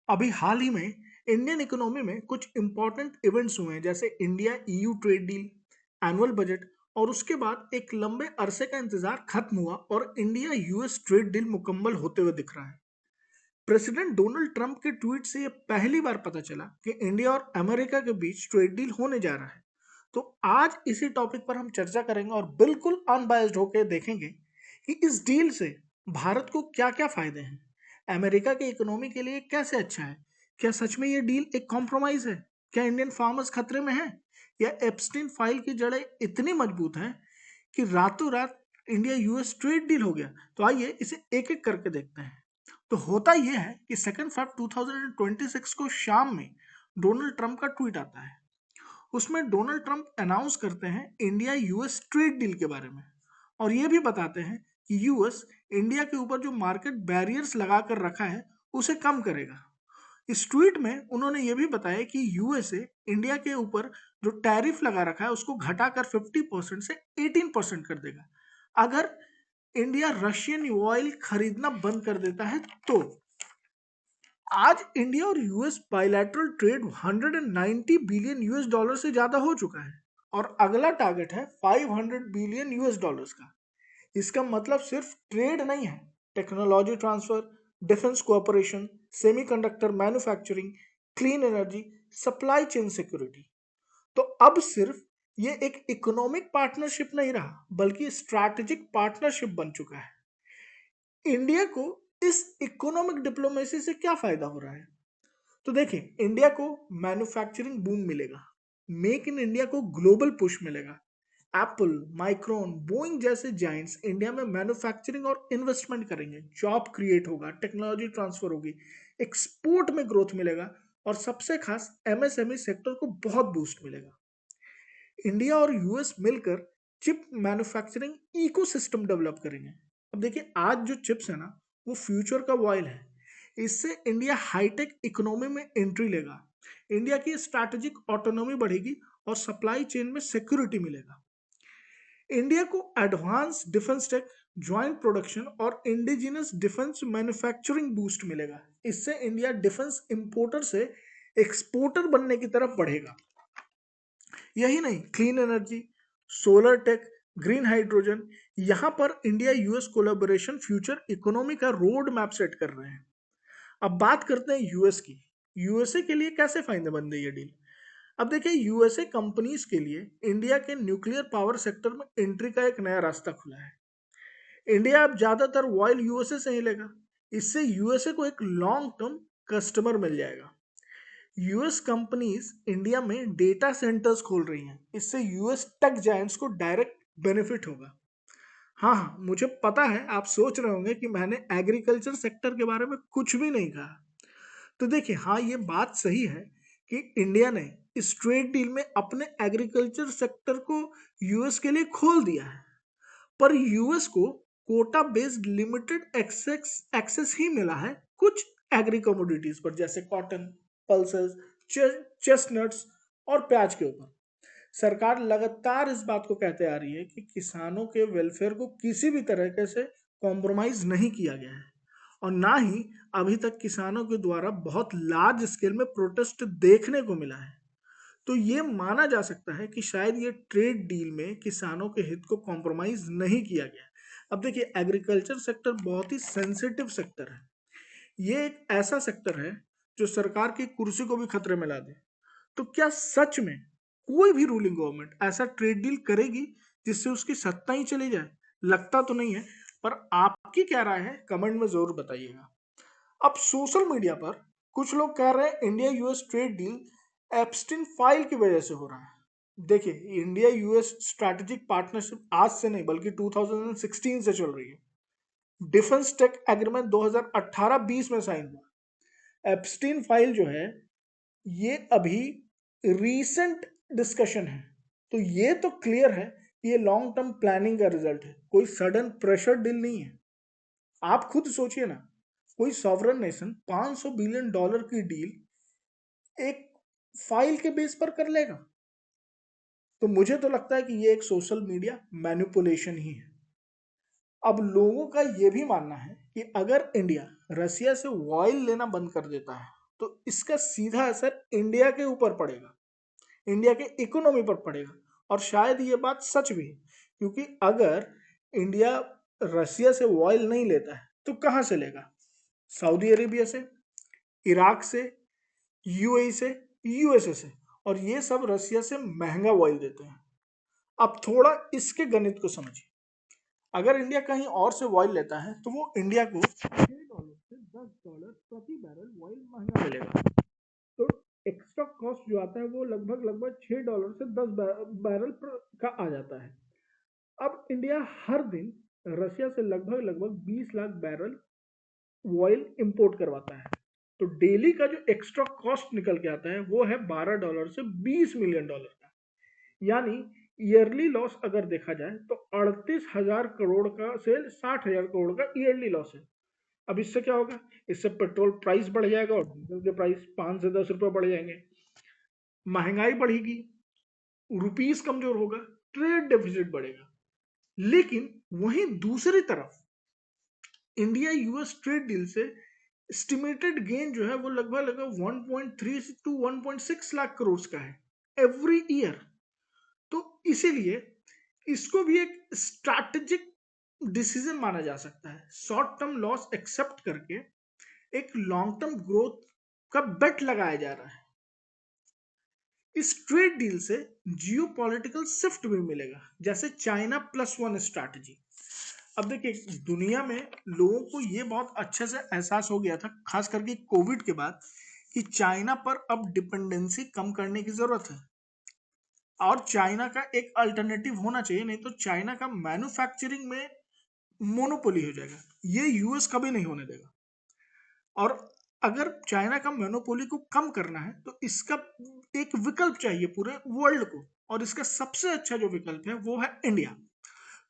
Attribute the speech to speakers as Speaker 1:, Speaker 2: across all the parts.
Speaker 1: अभी हाल ही में Indian economy में कुछ इंपॉर्टेंट इवेंट्स हुए हैं, जैसे India EU trade deal, annual budget, और उसके बाद एक लंबे अरसे का इंतजार खत्म हुआ और इंडिया यूएस ट्रेड डील मुकम्मल होते हुए दिख रहा है। प्रेसिडेंट डोनाल्ड ट्रंप के ट्वीट से यह पहली बार पता चला कि इंडिया और अमेरिका के बीच ट्रेड डील होने जा रहा है। तो आज इसी टॉपिक पर हम चर्चा करेंगे और बिल्कुल अनबायस्ड होकर देखेंगे कि इस डील से भारत को क्या क्या फायदे हैं, अमेरिका की इकोनॉमी के लिए कैसे अच्छा है, क्या सच में ये डील एक कॉम्प्रोमाइज है, क्या इंडियन फार्मर्स खतरे में हैं, या एप्स्टीन फाइल की जड़ें इतनी मजबूत हैं कि रातों रात इंडिया यूएस ट्रेड डील हो गया। तो आइए इसे एक एक करके देखते हैं। तो होता यह है कि 2 फेब 2026 को शाम में डोनाल्ड ट्रंप का ट्वीट आता है। उसमें डोनाल्ड ट्रंप अनाउंस करते हैं इंडिया यूएस ट्रेड डील के बारे में, और ये भी बताते हैं कि यूएस इंडिया के ऊपर जो मार्केट बैरियर्स लगा कर रखा है उसे कम करेगा। इस ट्वीट में उन्होंने ये भी बताया कि यूएसए इंडिया के ऊपर जो टैरिफ लगा रखा है उसको घटाकर 50% से 18% कर देगा अगर इंडिया रशियन ऑयल खरीदना बंद कर देता है तो। आज इंडिया और US bilateral trade 190 billion US dollar से ज्यादा हो चुका है और अगला टारगेट है 500 बिलियन यूएस डॉलर्स का। इसका मतलब सिर्फ ट्रेड नहीं है, technology transfer, defence cooperation, semiconductor manufacturing, clean energy, supply chain security. तो अब सिर्फ ये एक इकोनॉमिक पार्टनरशिप नहीं रहा बल्कि स्ट्रैटेजिक पार्टनरशिप बन चुका है। इंडिया को इस इकोनॉमिक डिप्लोमेसी से क्या फायदा हो रहा है? तो देखिए, इंडिया को मैन्युफैक्चरिंग बूम मिलेगा, मेक इन इंडिया को ग्लोबल पुश मिलेगा। एप्पल, माइक्रोन, बोइंग जैसे जाइंट्स इंडिया में मैन्युफैक्चरिंग और इन्वेस्टमेंट करेंगे, जॉब क्रिएट होगा, टेक्नोलॉजी ट्रांसफर होगी, एक्सपोर्ट में ग्रोथ मिलेगा, और सबसे खास एमएसएमई सेक्टर को बहुत बूस्ट मिलेगा। इंडिया और यूएस मिलकर चिप मैन्युफैक्चरिंग इकोसिस्टम डेवलप करेंगे। अब देखिए, आज जो चिप्स है ना, वो फ्यूचर का वॉइल है। इससे इंडिया हाईटेक इकोनॉमी में एंट्री लेगा, इंडिया की स्ट्रैटेजिक ऑटोनॉमी बढ़ेगी और सप्लाई चेन में सिक्योरिटी मिलेगा। इंडिया को advance defence tech, joint production और इंडिजिनस डिफेंस मैन्युफैक्चरिंग बूस्ट मिलेगा। इससे इंडिया डिफेंस इंपोर्टर से एक्सपोर्टर बनने की तरफ बढ़ेगा। यही नहीं, clean energy, solar tech, green hydrogen, यहां पर India US collaboration future economy का रोड मैप सेट कर रहे हैं। अब बात करते हैं यूएस की। यूएसए के लिए कैसे फायदेमंद है ये डील? अब देखिए, यूएसए कंपनीज के लिए इंडिया के न्यूक्लियर पावर सेक्टर में एंट्री का एक नया रास्ता खुला है। इंडिया अब ज्यादातर ऑयल यूएसए से ही लेगा। इससे यूएसए को एक लॉन्ग टर्म कस्टमर मिल जाएगा। यूएस कंपनीज इंडिया में डेटा सेंटर्स खोल रही हैं, इससे यूएस टेक जायंट्स को डायरेक्ट बेनिफिट होगा। हाँ हाँ, मुझे पता है आप सोच रहे होंगे कि मैंने एग्रीकल्चर सेक्टर के बारे में कुछ भी नहीं कहा। तो देखिए, हाँ, ये बात सही है कि इंडिया ने इस ट्रेड डील में अपने एग्रीकल्चर सेक्टर को यूएस के लिए खोल दिया है, पर यूएस को quota based limited access access ही मिला है कुछ एग्री कमोडिटीज पर, जैसे कॉटन, पल्सेस, चेस्टनट्स और प्याज के ऊपर। सरकार लगातार इस बात को कहते आ रही है कि किसानों के वेलफेयर को किसी भी तरीके से कॉम्प्रोमाइज नहीं किया गया है, और ना ही अभी तक किसानों के द्वारा बहुत लार्ज स्केल में प्रोटेस्ट देखने को मिला है। तो ये माना जा सकता है कि शायद ये ट्रेड डील में किसानों के हित को कॉम्प्रोमाइज नहीं किया गया। अब देखिए, एग्रीकल्चर सेक्टर बहुत ही सेंसिटिव सेक्टर है। ये एक ऐसा सेक्टर है जो सरकार की कुर्सी को भी खतरे में ला दे। तो क्या सच में कोई भी रूलिंग गवर्नमेंट ऐसा ट्रेड डील करेगी जिससे उसकी सत्ता ही चली जाए? लगता तो नहीं है, पर आपकी क्या राय है कमेंट में जरूर बताइएगा। अब सोशल मीडिया पर कुछ लोग कह रहे हैं India US trade deal Epstein file की वजह से हो रहा है। देखिए, इंडिया यूएस स्ट्रैटेजिक पार्टनरशिप आज से नहीं बल्कि 2016 से चल रही है। डिफेंस टेक एग्रीमेंट 2018-20 में साइन हुआ। एप्स्टीन फाइल जो है, ये अभी रीसेंट डिस्कशन है। तो ये तो क्लियर है कि ये लॉन्ग टर्म प्लानिंग का रिजल्ट है, कोई सडन प्रेशर डील नहीं है। आप खुद सोचिए ना, कोई सॉवरन नेशन 500 बिलियन डॉलर की डील एक फाइल के बेस पर कर लेगा? तो मुझे तो लगता है कि ये एक सोशल मीडिया मैनिपुलेशन ही है। अब लोगों का ये भी मानना है कि अगर इंडिया रसिया से ऑयल लेना बंद कर देता है तो इसका सीधा असर इंडिया के ऊपर पड़ेगा, इंडिया के इकोनॉमी पर पड़ेगा। और शायद ये बात सच भी है, क्योंकि अगर इंडिया रसिया से ऑयल नहीं लेता है तो कहाँ से लेगा? सऊदी अरेबिया से, इराक से, यूएई से, यूएसए से, और ये सब रसिया से महंगा ऑयल देते हैं। अब थोड़ा इसके गणित को समझिए। अगर इंडिया कहीं और से ऑयल लेता है तो वो इंडिया को $6 से $10 प्रति बैरल ऑयल महंगा मिलेगा। तो एक्स्ट्रा कॉस्ट जो आता है वो लगभग लगभग $6 से 10 बैरल का आ जाता है। अब इंडिया हर दिन रसिया से लगभग लगभग 20 लाख बैरल ऑयल इंपोर्ट करवाता है। तो डेली का जो एक्स्ट्रा कॉस्ट निकल के आता है वो है $12 से $20 मिलियन का। यानी ईयरली लॉस अगर देखा जाए तो 38,000 करोड़ का से 60,000 करोड़ का ईयरली लॉस है। अब इससे क्या होगा? इससे पेट्रोल प्राइस बढ़ जाएगा और डीजल के प्राइस 5 से 10 रुपए बढ़ जाएंगे, महंगाई बढ़ेगी, रुपीस कमजोर होगा, ट्रेड डेफिसिट बढ़ेगा। लेकिन वहीं दूसरी तरफ इंडिया यूएस ट्रेड डील से एस्टिमेटेड गेन जो है वो लगभग लगभग 1.3 टू 1.6 लाख करोड़ का है एवरी ईयर। तो इसीलिए इसको भी एक स्ट्रैटेजिक डिसीजन माना जा सकता है। शॉर्ट टर्म लॉस एक्सेप्ट करके एक लॉन्ग टर्म ग्रोथ का बेट लगाया जा रहा है। इस ट्रेड डील से जियो पॉलिटिकल शिफ्ट भी मिलेगा, जैसे चाइना +1 स्ट्रैटेजी। अब देखिए, दुनिया में लोगों को ये बहुत अच्छे से एहसास हो गया था, खास करके कोविड के बाद, कि चाइना पर अब डिपेंडेंसी कम करने की जरूरत है और चाइना का एक अल्टरनेटिव होना चाहिए, नहीं तो चाइना का मैन्युफैक्चरिंग में मोनोपोली हो जाएगा। ये यूएस कभी नहीं होने देगा। और अगर चाइना का मोनोपोली को कम करना है तो इसका एक विकल्प चाहिए पूरे वर्ल्ड को, और इसका सबसे अच्छा जो विकल्प है वो है इंडिया।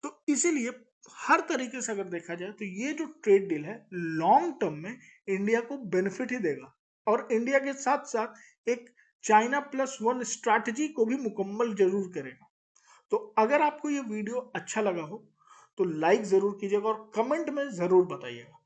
Speaker 1: तो इसीलिए हर तरीके से अगर देखा जाए तो ये जो ट्रेड डील है लॉन्ग टर्म में इंडिया को बेनिफिट ही देगा, और इंडिया के साथ साथ एक चाइना +1 स्ट्रैटेजी को भी मुकम्मल जरूर करेगा। तो अगर आपको ये वीडियो अच्छा लगा हो तो लाइक जरूर कीजिएगा और कमेंट में जरूर बताइएगा।